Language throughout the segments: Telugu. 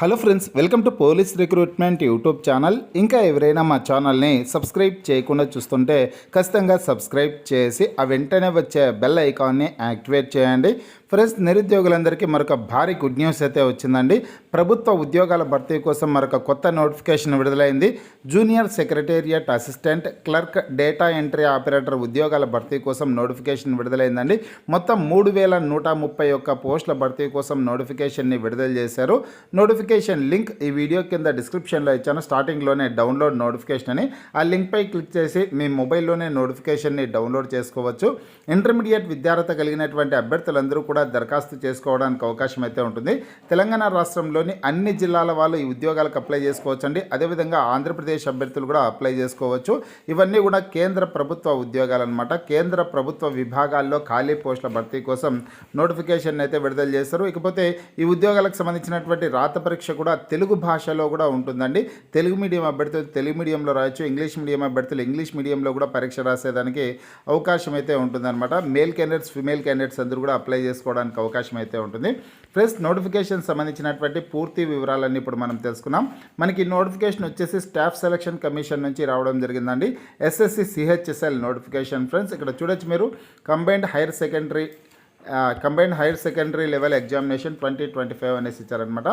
Hello friends, welcome to police recruitment YouTube channel. ఇంకా ఎవరైనా మా ఛానల్ని సబ్స్క్రైబ్ చేయకుండా చూస్తుంటే ఖచ్చితంగా సబ్స్క్రైబ్ చేసి ఆ వెంటనే వచ్చే బెల్ ఐకాన్ని యాక్టివేట్ చేయండి. ఫ్రెండ్స్, నిరుద్యోగులందరికీ మరొక భారీ గుడ్ న్యూస్ అయితే వచ్చిందండి. ప్రభుత్వ ఉద్యోగాల భర్తీ కోసం మరొక కొత్త నోటిఫికేషన్ విడుదలైంది. Junior secretariat assistant, clerk, data entry operator ఉద్యోగాల భర్తీ కోసం నోటిఫికేషన్ విడుదలైందండి. మొత్తం 3131 పోస్టుల భర్తీ కోసం నోటిఫికేషన్ని విడుదల చేశారు. నోటిఫికేషన్ లింక్ ఈ వీడియో కింద డిస్క్రిప్షన్లో ఇచ్చాను. స్టార్టింగ్లోనే డౌన్లోడ్ నోటిఫికేషన్ అని ఆ లింక్పై క్లిక్ చేసి మీ మొబైల్లోనే నోటిఫికేషన్ని డౌన్లోడ్ చేసుకోవచ్చు. ఇంటర్మీడియట్ విద్యార్హత కలిగినటువంటి అభ్యర్థులందరూ కూడా దరఖాస్తు చేసుకోవడానికి అవకాశం అయితే ఉంటుంది. తెలంగాణ రాష్ట్రంలోని అన్ని జిల్లాల వాళ్ళు ఈ ఉద్యోగాలకు అప్లై చేసుకోవచ్చండి. అదేవిధంగా ఆంధ్రప్రదేశ్ అభ్యర్థులు కూడా అప్లై చేసుకోవచ్చు. ఇవన్నీ కూడా కేంద్ర ప్రభుత్వ ఉద్యోగాలు అనమాట. కేంద్ర ప్రభుత్వ విభాగాల్లో ఖాళీ పోస్టుల భర్తీ కోసం నోటిఫికేషన్ అయితే విడుదల చేస్తారు. ఇకపోతే ఈ ఉద్యోగాలకు సంబంధించినటువంటి రాత పరీక్ష కూడా తెలుగు భాషలో కూడా ఉంటుందండి. తెలుగు మీడియం అభ్యర్థులు తెలుగు మీడియంలో రాయొచ్చు. ఇంగ్లీష్ మీడియం అభ్యర్థులు ఇంగ్లీష్ మీడియంలో కూడా పరీక్ష రాసేదానికి అవకాశం అయితే ఉంటుందన్నమాట. మేల్ క్యాండిడేట్స్, ఫిమేల్ క్యాండిడేట్స్ అందరూ కూడా అప్లై చేసుకోవడానికి అవకాశం అయితే ఉంటుంది. ఫ్రెండ్స్, నోటిఫికేషన్ సంబంధించినటువంటి పూర్తి వివరాలన్నీ ఇప్పుడు మనం తెలుసుకున్నాం. మనకి నోటిఫికేషన్ వచ్చేసి స్టాఫ్ సెలక్షన్ కమిషన్ నుంచి రావడం జరిగిందండి. SSC CHSL notification. ఫ్రెండ్స్, ఇక్కడ చూడొచ్చు మీరు combined higher secondary level examination 2025 అనేసి ఇచ్చారనమాట.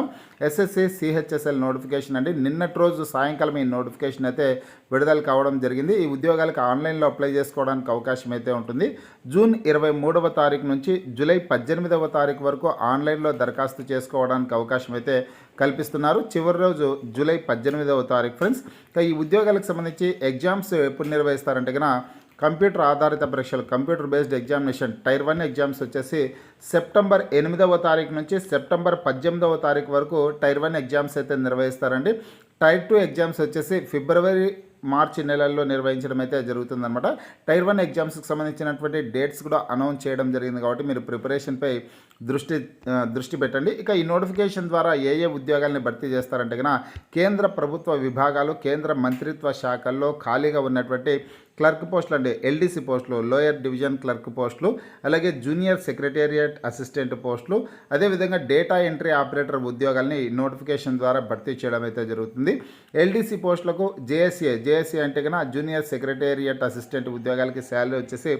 ఎస్ఎస్సి సిహెచ్ఎస్ఎల్ నోటిఫికేషన్ అండి. నిన్నటి రోజు సాయంకాలం ఈ నోటిఫికేషన్ అయితే విడుదల కావడం జరిగింది. ఈ ఉద్యోగాలకు ఆన్లైన్లో అప్లై చేసుకోవడానికి అవకాశం అయితే ఉంటుంది. జూన్ 23వ తారీఖు నుంచి జూలై 18వ తారీఖు వరకు ఆన్లైన్లో దరఖాస్తు చేసుకోవడానికి అవకాశం అయితే కల్పిస్తున్నారు. చివరి రోజు జూలై 18వ తారీఖు. ఫ్రెండ్స్, ఈ ఉద్యోగాలకు సంబంధించి ఎగ్జామ్స్ ఎప్పుడు నిర్వహిస్తారంటే కన్నా కంప్యూటర్ ఆధారిత పరీక్షలు, computer based examination tyre 1 exams వచ్చేసి సెప్టెంబర్ 8వ తారీఖు నుంచి సెప్టెంబర్ 18వ తారీఖు వరకు టైర్ 1 ఎగ్జామ్స్ అయితే నిర్వహిస్తారండి. టైర్ 2 ఎగ్జామ్స్ వచ్చేసి ఫిబ్రవరి, మార్చి నెలల్లో నిర్వహించడం అయితే జరుగుతుందన్నమాట. టైర్ 1 ఎగ్జామ్స్కి సంబంధించినటువంటి డేట్స్ కూడా అనౌన్స్ చేయడం జరిగింది కాబట్టి మీరు ప్రిపరేషన్పై దృష్టి పెట్టండి. ఇక ఈ నోటిఫికేషన్ ద్వారా ఏ ఉద్యోగాల్ని భర్తీ చేస్తారంటే కన్నా కేంద్ర ప్రభుత్వ విభాగాలు, కేంద్ర మంత్రిత్వ శాఖల్లో ఖాళీగా ఉన్నటువంటి క్లర్క్ పోస్టులు అండి, ఎల్డీసీ పోస్టులు, లోయర్ డివిజన్ క్లర్క్ పోస్టులు, అలాగే జూనియర్ సెక్రటేరియట్ అసిస్టెంట్ పోస్టులు, అదేవిధంగా డేటా ఎంట్రీ ఆపరేటర్ ఉద్యోగాల్ని నోటిఫికేషన్ ద్వారా భర్తీ చేయడం అయితే జరుగుతుంది. ఎల్డీసీ పోస్టులకు జేఎస్సీ అంటే కన్నా జూనియర్ సెక్రటేరియట్ అసిస్టెంట్ ఉద్యోగాలకి శాలరీ వచ్చేసి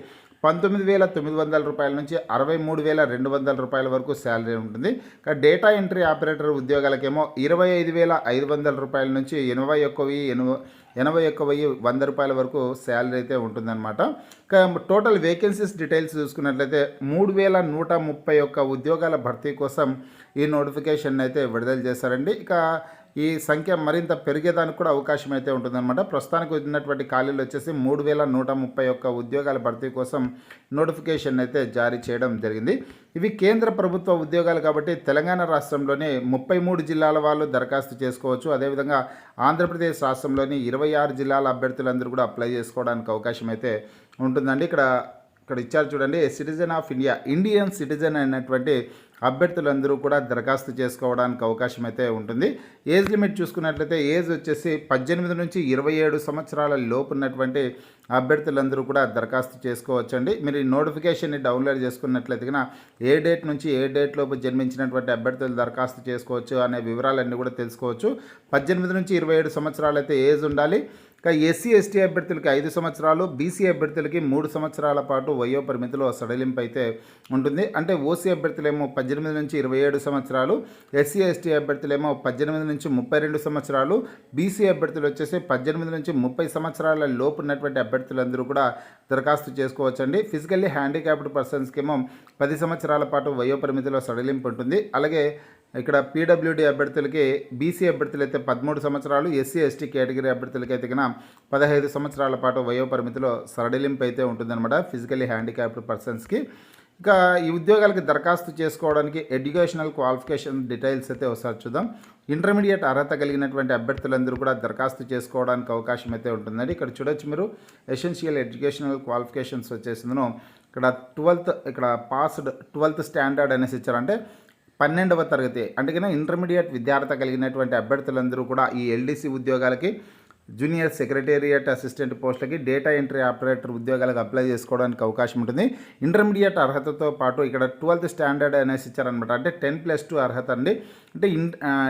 19,900 రూపాయల నుంచి 63,200 రూపాయల వరకు శాలరీ ఉంటుంది. డేటా ఎంట్రీ ఆపరేటర్ ఉద్యోగాలకేమో 25,500 రూపాయల నుంచి 81,100 రూపాయల వరకు శాలరీ అయితే ఉంటుందన్నమాట. టోటల్ వేకెన్సీస్ డీటెయిల్స్ చూసుకున్నట్లయితే 3,131 ఉద్యోగాల భర్తీ కోసం ఈ నోటిఫికేషన్ అయితే విడుదల చేశారండి. ఇక ఈ సంఖ్య మరింత పెరిగేదానికి కూడా అవకాశం అయితే ఉంటుందన్నమాట. ప్రస్తుతానికి ఉన్నటువంటి ఖాళీలు వచ్చేసి 3,131 ఉద్యోగాల భర్తీ కోసం నోటిఫికేషన్ అయితే జారీ చేయడం జరిగింది. ఇవి కేంద్ర ప్రభుత్వ ఉద్యోగాలు కాబట్టి తెలంగాణ రాష్ట్రంలోని 33 జిల్లాల వాళ్ళు దరఖాస్తు చేసుకోవచ్చు. అదేవిధంగా ఆంధ్రప్రదేశ్ రాష్ట్రంలోని 26 జిల్లాల అభ్యర్థులందరూ కూడా అప్లై చేసుకోవడానికి అవకాశం అయితే ఉంటుందండి. ఇక్కడ ఇచ్చారు చూడండి, citizen of India, Indian citizen అయినటువంటి అభ్యర్థులందరూ కూడా దరఖాస్తు చేసుకోవడానికి అవకాశం అయితే ఉంటుంది. ఏజ్ లిమిట్ చూసుకున్నట్లయితే ఏజ్ వచ్చేసి 18 నుంచి 27 సంవత్సరాల లోపు ఉన్నటువంటి అభ్యర్థులందరూ కూడా దరఖాస్తు చేసుకోవచ్చండి. మీరు ఈ నోటిఫికేషన్ని డౌన్లోడ్ చేసుకున్నట్లయితే కన్నా ఏ డేట్ నుంచి ఏ డేట్ లోపు జన్మించినటువంటి అభ్యర్థులు దరఖాస్తు చేసుకోవచ్చు అనే వివరాలన్నీ కూడా తెలుసుకోవచ్చు. 18 నుంచి 27 సంవత్సరాలు అయితే ఏజ్ ఉండాలి. ఎస్సీ ఎస్టీ అభ్యర్థులకి 5 సంవత్సరాలు, బీసీ అభ్యర్థులకి 3 సంవత్సరాల పాటు వయో పరిమితిలో సడలింపు అయితే ఉంటుంది. అంటే ఓసీ అభ్యర్థులేమో 18 నుంచి 27 సంవత్సరాలు, ఎస్సీ ఎస్టీ అభ్యర్థులేమో 18 నుంచి 32 సంవత్సరాలు, బీసీ అభ్యర్థులు వచ్చేసి 18 నుంచి 30 సంవత్సరాల లోపు ఉన్నటువంటి అభ్యర్థులందరూ కూడా దరఖాస్తు చేసుకోవచ్చండి. ఫిజికల్లీ హ్యాండిక్యాప్డ్ పర్సన్స్కి ఏమో 10 సంవత్సరాల పాటు వయో పరిమితిలో సడలింపు ఉంటుంది. అలాగే ఇక్కడ పీడబ్ల్యూడీ అభ్యర్థులకి, బీసీ అభ్యర్థులు అయితే 13 సంవత్సరాలు, ఎస్సీ ఎస్టీ కేటగిరీ అభ్యర్థులకి అయితే కన్నా 15 సంవత్సరాల పాటు వయో పరిమితిలో సడలింపు అయితే ఉంటుందన్నమాట ఫిజికల్లీ హ్యాండిక్యాప్డ్ పర్సన్స్కి. ఇక ఈ ఉద్యోగాలకి దరఖాస్తు చేసుకోవడానికి ఎడ్యుకేషనల్ క్వాలిఫికేషన్ డీటెయిల్స్ అయితే ఒకసారి చూద్దాం. ఇంటర్మీడియట్ అర్హత కలిగినటువంటి అభ్యర్థులందరూ కూడా దరఖాస్తు చేసుకోవడానికి అవకాశం అయితే ఉంటుందండి. ఇక్కడ చూడొచ్చు మీరు, ఎసెన్షియల్ ఎడ్యుకేషనల్ క్వాలిఫికేషన్స్ వచ్చేసిందను ఇక్కడ 12th స్టాండర్డ్ అనేసి ఇచ్చారంటే 12వ తరగతి అంటే కన్నా ఇంటర్మీడియట్ విద్యార్హత కలిగినటువంటి అభ్యర్థులందరూ కూడా ఈ ఎల్డీసీ ఉద్యోగాలకి జూనియర్ సెక్రటేరియట్ అసిస్టెంట్ పోస్టులకి డేటా ఎంట్రీ ఆపరేటర్ ఉద్యోగాలకు అప్లై చేసుకోవడానికి అవకాశం ఉంటుంది. ఇంటర్మీడియట్ అర్హతతో పాటు ఇక్కడ 12th స్టాండర్డ్ అనేసి ఇచ్చారనమాట. అంటే 10+2 అర్హత అండి. అంటే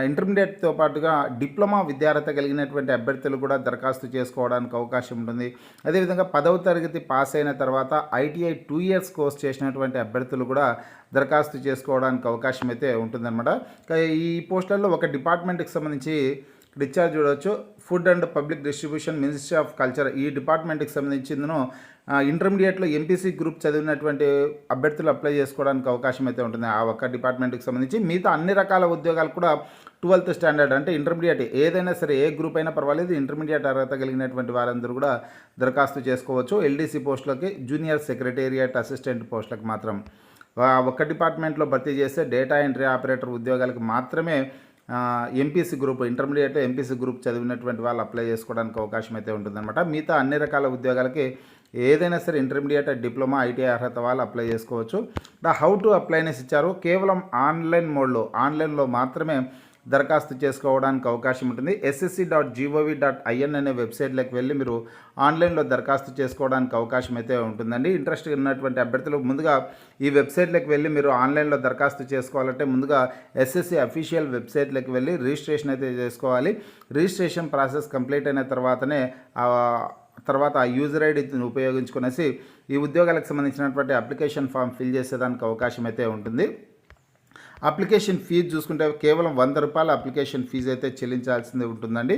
ఇంటర్మీడియట్తో పాటుగా డిప్లొమా విద్యార్హత కలిగినటువంటి అభ్యర్థులు కూడా దరఖాస్తు చేసుకోవడానికి అవకాశం ఉంటుంది. అదేవిధంగా 10వ తరగతి పాస్ అయిన తర్వాత ITI 2 years కోర్స్ చేసినటువంటి అభ్యర్థులు కూడా దరఖాస్తు చేసుకోవడానికి అవకాశం అయితే ఉంటుందన్నమాట. ఈ పోస్టులలో ఒక డిపార్ట్మెంట్కి సంబంధించి డిశ్చార్జ్ చూడవచ్చు. Food and public distribution, ministry of culture, ఈ డిపార్ట్మెంట్కి సంబంధించిందను ఇంటర్మీడియట్లో MPC గ్రూప్ చదివినటువంటి అభ్యర్థులు అప్లై చేసుకోవడానికి అవకాశం అయితే ఉంటుంది. ఆ ఒక్క డిపార్ట్మెంట్కి సంబంధించి మిగతా అన్ని రకాల ఉద్యోగాలు కూడా 12th స్టాండర్డ్ అంటే ఇంటర్మీడియట్ ఏదైనా సరే, ఏ గ్రూప్ అయినా పర్వాలేదు, ఇంటర్మీడియట్ అర్హత కలిగినటువంటి వారందరూ కూడా దరఖాస్తు చేసుకోవచ్చు. LDC పోస్టులకి, జూనియర్ సెక్రటేరియట్ అసిస్టెంట్ పోస్టులకు మాత్రం ఒక్క డిపార్ట్మెంట్లో భర్తీ చేస్తే డేటా ఎంట్రీ ఆపరేటర్ ఉద్యోగాలకు మాత్రమే MPC group, intermediate MPC group చదివినటువంటి వాళ్ళు అప్లై చేసుకోవడానికి అవకాశం అయితే ఉంటుందన్నమాట. మిగతా అన్ని రకాల ఉద్యోగాలకి ఏదైనా సరే ఇంటర్మీడియట్, డిప్లొమా, ITI అర్హత వాళ్ళు అప్లై చేసుకోవచ్చు. హౌ టు అప్లై అనేసి ఇచ్చారు. కేవలం ఆన్లైన్ మోడ్లో, ఆన్లైన్లో మాత్రమే దరఖాస్తు చేసుకోవడానికి అవకాశం ఉంటుంది. ssc.gov.in అనే వెబ్సైట్లోకి వెళ్ళి మీరు ఆన్లైన్లో దరఖాస్తు చేసుకోవడానికి అవకాశం అయితే ఉంటుందండి. ఇంట్రెస్ట్ ఉన్నటువంటి అభ్యర్థులు ముందుగా ఈ వెబ్సైట్లోకి వెళ్ళి మీరు ఆన్లైన్లో దరఖాస్తు చేసుకోవాలంటే ముందుగా SSC అఫీషియల్ వెబ్సైట్లోకి వెళ్ళి రిజిస్ట్రేషన్ అయితే చేసుకోవాలి. రిజిస్ట్రేషన్ ప్రాసెస్ కంప్లీట్ అయిన తర్వాత ఆ యూజర్ ఐడిని ఉపయోగించుకునేసి ఈ ఉద్యోగాలకు సంబంధించినటువంటి అప్లికేషన్ ఫామ్ ఫిల్ చేసేదానికి అవకాశం అయితే ఉంటుంది. అప్లికేషన్ ఫీజు చూసుకుంటే కేవలం ₹100 అప్లికేషన్ ఫీజు అయితే చెల్లించాల్సింది ఉంటుందండి.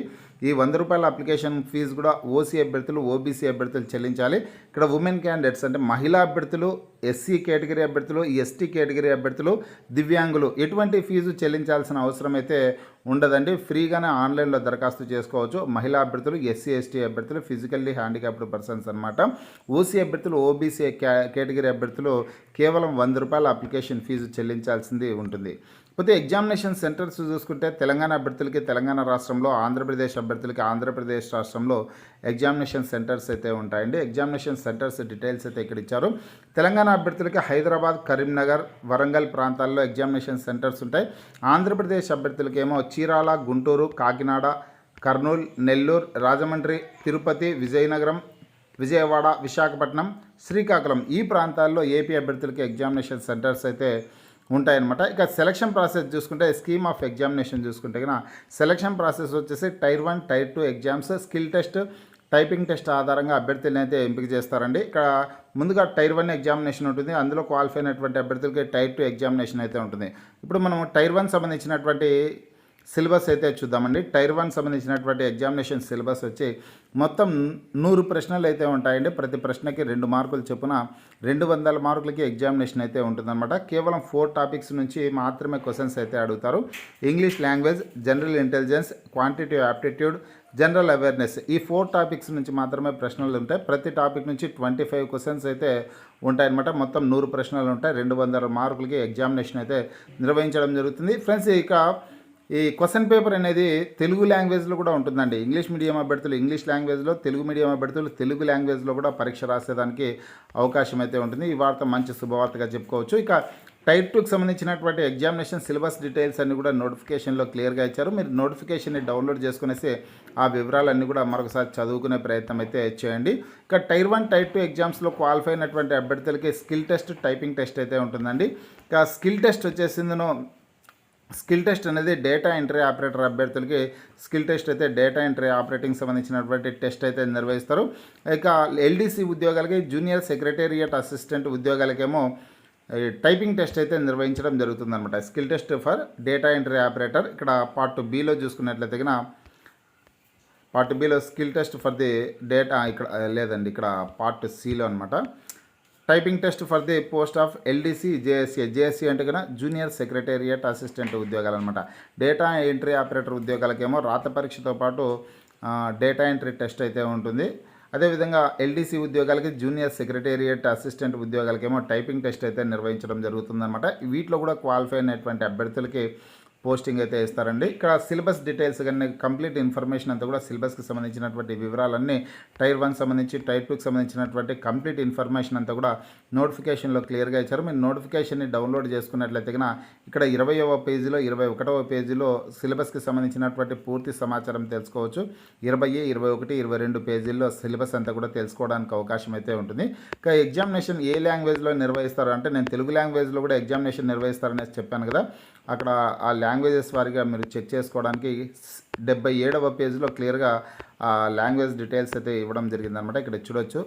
ఈ ₹100 అప్లికేషన్ ఫీజు కూడా OC అభ్యర్థులు, OBC అభ్యర్థులు చెల్లించాలి. ఇక్కడ ఉమెన్ క్యాండిడేట్స్ అంటే మహిళా అభ్యర్థులు, SC కేటగిరీ అభ్యర్థులు, ST కేటగిరీ అభ్యర్థులు, దివ్యాంగులు ఎటువంటి ఫీజు చెల్లించాల్సిన అవసరం అయితే ఉండదండి. ఫ్రీగానే ఆన్లైన్లో దరఖాస్తు చేసుకోవచ్చు. మహిళా అభ్యర్థులు, SC ST అభ్యర్థులు, ఫిజికల్లీ హ్యాండిక్యాప్డ్ పర్సన్స్ అనమాట. OC అభ్యర్థులు, OBC కేటగిరీ అభ్యర్థులు కేవలం ₹100 అప్లికేషన్ ఫీజు చెల్లించాల్సింది ఉంటుంది. పోతే ఎగ్జామినేషన్ సెంటర్స్ చూసుకుంటే తెలంగాణ అభ్యర్థులకి తెలంగాణ రాష్ట్రంలో, ఆంధ్రప్రదేశ్ అభ్యర్థులకి ఆంధ్రప్రదేశ్ రాష్ట్రంలో ఎగ్జామినేషన్ సెంటర్స్ అయితే ఉంటాయండి. ఎగ్జామినేషన్ సెంటర్స్ డీటెయిల్స్ అయితే ఇక్కడ ఇచ్చారు. తెలంగాణ అభ్యర్థులకి హైదరాబాద్, కరీంనగర్, వరంగల్ ప్రాంతాల్లో ఎగ్జామినేషన్ సెంటర్స్ ఉంటాయి. ఆంధ్రప్రదేశ్ అభ్యర్థులకి ఏమో చీరాల, గుంటూరు, కాకినాడ, కర్నూలు, నెల్లూరు, రాజమండ్రి, తిరుపతి, విజయనగరం, విజయవాడ, విశాఖపట్నం, శ్రీకాకుళం ఈ ప్రాంతాల్లో AP అభ్యర్థులకి ఎగ్జామినేషన్ సెంటర్స్ అయితే ఉంటాయన్నమాట. ఇక సెలక్షన్ ప్రాసెస్ చూసుకుంటే స్కీమ్ ఆఫ్ ఎగ్జామినేషన్ చూసుకుంటే కన్నా సెలక్షన్ ప్రాసెస్ వచ్చేసి Tier 1, Tier 2 exams, skill test, typing test ఆధారంగా అభ్యర్థులను అయితే ఎంపిక చేస్తారండి. ఇక్కడ ముందుగా Tier 1 ఎగ్జామినేషన్ ఉంటుంది. అందులో క్వాలిఫై అయినటువంటి అభ్యర్థులకి Tier 2 ఎగ్జామినేషన్ అయితే ఉంటుంది. ఇప్పుడు మనం Tier 1 సంబంధించినటువంటి సిలబస్ అయితే చూద్దామండి. Tier 1 సంబంధించినటువంటి ఎగ్జామినేషన్ సిలబస్ వచ్చి మొత్తం 100 ప్రశ్నలు అయితే ఉంటాయండి. ప్రతి ప్రశ్నకి 2 మార్కులు చొప్పున 200 మార్కులకి ఎగ్జామినేషన్ అయితే ఉంటుందన్నమాట. కేవలం 4 టాపిక్స్ నుంచి మాత్రమే క్వశ్చన్స్ అయితే అడుగుతారు. English language, general intelligence, quantitative aptitude, general awareness ఈ 4 టాపిక్స్ నుంచి మాత్రమే ప్రశ్నలు ఉంటాయి. ప్రతి టాపిక్ నుంచి 25 క్వశ్చన్స్ అయితే ఉంటాయన్నమాట. మొత్తం 100 ప్రశ్నలు ఉంటాయి. 200 మార్కులకి ఎగ్జామినేషన్ అయితే నిర్వహించడం జరుగుతుంది. ఫ్రెండ్స్, ఇక ఈ క్వశ్చన్ పేపర్ అనేది తెలుగు లాంగ్వేజ్లో కూడా ఉంటుందండి. ఇంగ్లీష్ మీడియం అభ్యర్థులు ఇంగ్లీష్ లాంగ్వేజ్లో, తెలుగు మీడియం అభ్యర్థులు తెలుగు లాంగ్వేజ్లో కూడా పరీక్ష రాసేదానికి అవకాశం అయితే ఉంటుంది. ఈ వార్త మంచి శుభవార్తగా చెప్పుకోవచ్చు. ఇక Tier 2కి సంబంధించినటువంటి ఎగ్జామినేషన్ సిలబస్ డీటెయిల్స్ అన్ని కూడా నోటిఫికేషన్లో క్లియర్గా ఇచ్చారు. మీరు నోటిఫికేషన్ని డౌన్లోడ్ చేసుకునేసి ఆ వివరాలన్నీ కూడా మరొకసారి చదువుకునే ప్రయత్నం అయితే చేయండి. ఇక Tier 1, Tier 2 ఎగ్జామ్స్లో క్వాలిఫై అయినటువంటి అభ్యర్థులకి స్కిల్ టెస్ట్, టైపింగ్ టెస్ట్ అయితే ఉంటుందండి. ఇక స్కిల్ టెస్ట్ వచ్చేసిందనో స్కిల్ టెస్ట్ అనేది డేటా ఎంట్రీ ఆపరేటర్ అభ్యర్థులకి స్కిల్ టెస్ట్ అయితే డేటా ఎంట్రీ ఆపరేటింగ్ సంబంధించినటువంటి టెస్ట్ అయితే నిర్వహిస్తారు. ఇక LDC ఉద్యోగాలకి, జూనియర్ సెక్రటేరియట్ అసిస్టెంట్ ఉద్యోగాలకేమో టైపింగ్ టెస్ట్ అయితే నిర్వహించడం జరుగుతుందన్నమాట. Skill test for data entry operator. ఇక్కడ Part Bలో చూసుకున్నట్లయితే Part Bలో skill test for the data ఇక్కడ లేదండి, ఇక్కడ Part Cలో అనమాట. Typing test for the post of LDC, JSC అంటే కన్నా జూనియర్ సెక్రటేరియట్ అసిస్టెంట్ ఉద్యోగాలు అనమాట. డేటా ఎంట్రీ ఆపరేటర్ ఉద్యోగాలకేమో రాత పరీక్షతో పాటు డేటా ఎంట్రీ టెస్ట్ అయితే ఉంటుంది. అదేవిధంగా LDC ఉద్యోగాలకి, జూనియర్ సెక్రటేరియట్ అసిస్టెంట్ ఉద్యోగాలకేమో టైపింగ్ టెస్ట్ అయితే నిర్వహించడం జరుగుతుందన్నమాట. వీటిలో కూడా క్వాలిఫై అయినటువంటి అభ్యర్థులకి పోస్టింగ్ అయితే ఇస్తారండి. ఇక్కడ సిలబస్ డీటెయిల్స్ కానీ కంప్లీట్ ఇన్ఫర్మేషన్ అంతా కూడా సిలబస్కి సంబంధించినటువంటి వివరాలన్నీ టైర్ 1 సంబంధించి టైర్ 2కి సంబంధించినటువంటి కంప్లీట్ ఇన్ఫర్మేషన్ అంతా కూడా నోటిఫికేషన్లో క్లియర్గా ఇచ్చారు. మీరు నోటిఫికేషన్ని డౌన్లోడ్ చేసుకున్నట్లయితే కనుక ఇక్కడ 20వ పేజీలో 21వ పేజీలో సిలబస్కి సంబంధించినటువంటి పూర్తి సమాచారం తెలుసుకోవచ్చు. 20, 21, 22 పేజీల్లో సిలబస్ అంతా కూడా తెలుసుకోవడానికి అవకాశం అయితే ఉంటుంది. ఇక ఎగ్జామినేషన్ ఏ లాంగ్వేజ్లో నిర్వహిస్తారు అంటే నేను తెలుగు లాంగ్వేజ్లో కూడా ఎగ్జామినేషన్ నిర్వహిస్తారనేసి చెప్పాను కదా. అక్కడ ఆ లాంగ్వేజెస్ వారిగా మీరు చెక్ చేసుకోవడానికి 77వ పేజీలో క్లియర్గా ఆ లాంగ్వేజ్ డీటెయిల్స్ అయితే ఇవ్వడం జరిగిందనమాట. ఇక్కడ చూడొచ్చు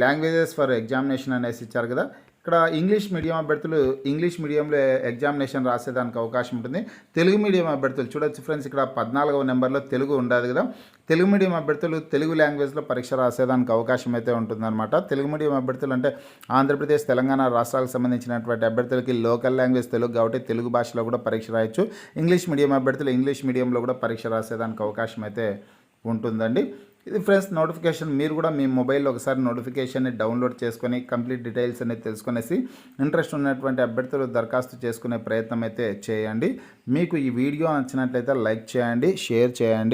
లాంగ్వేజెస్ ఫర్ ఎగ్జామినేషన్ అనేసి ఇచ్చారు కదా. ఇక్కడ ఇంగ్లీష్ మీడియం అభ్యర్థులు ఇంగ్లీష్ మీడియంలో ఎగ్జామినేషన్ రాసేదానికి అవకాశం ఉంటుంది. తెలుగు మీడియం అభ్యర్థులు చూడొచ్చు ఫ్రెండ్స్, ఇక్కడ 14వ నెంబర్లో తెలుగు ఉండదు కదా. తెలుగు మీడియం అభ్యర్థులు తెలుగు లాంగ్వేజ్లో పరీక్ష రాసేదానికి అవకాశం అయితే ఉంటుందన్నమాట. తెలుగు మీడియం అభ్యర్థులు అంటే ఆంధ్రప్రదేశ్, తెలంగాణ రాష్ట్రాలకు సంబంధించినటువంటి అభ్యర్థులకి లోకల్ లాంగ్వేజ్ తెలుగు కాబట్టి తెలుగు భాషలో కూడా పరీక్ష రాయొచ్చు. ఇంగ్లీష్ మీడియం అభ్యర్థులు ఇంగ్లీష్ మీడియంలో కూడా పరీక్ష రాసేదానికి అవకాశం అయితే ఉంటుందండి. ఇది ఫ్రెండ్స్ నోటిఫికేషన్. మీరు కూడా మీ మొబైల్లో ఒకసారి నోటిఫికేషన్ని డౌన్లోడ్ చేసుకొని కంప్లీట్ డీటెయిల్స్ అనేది తెలుసుకునేసి ఇంట్రెస్ట్ ఉన్నటువంటి అభ్యర్థులు దరఖాస్తు చేసుకునే ప్రయత్నం అయితే చేయండి. మీకు ఈ వీడియో నచ్చినట్లయితే లైక్ చేయండి, షేర్ చేయండి.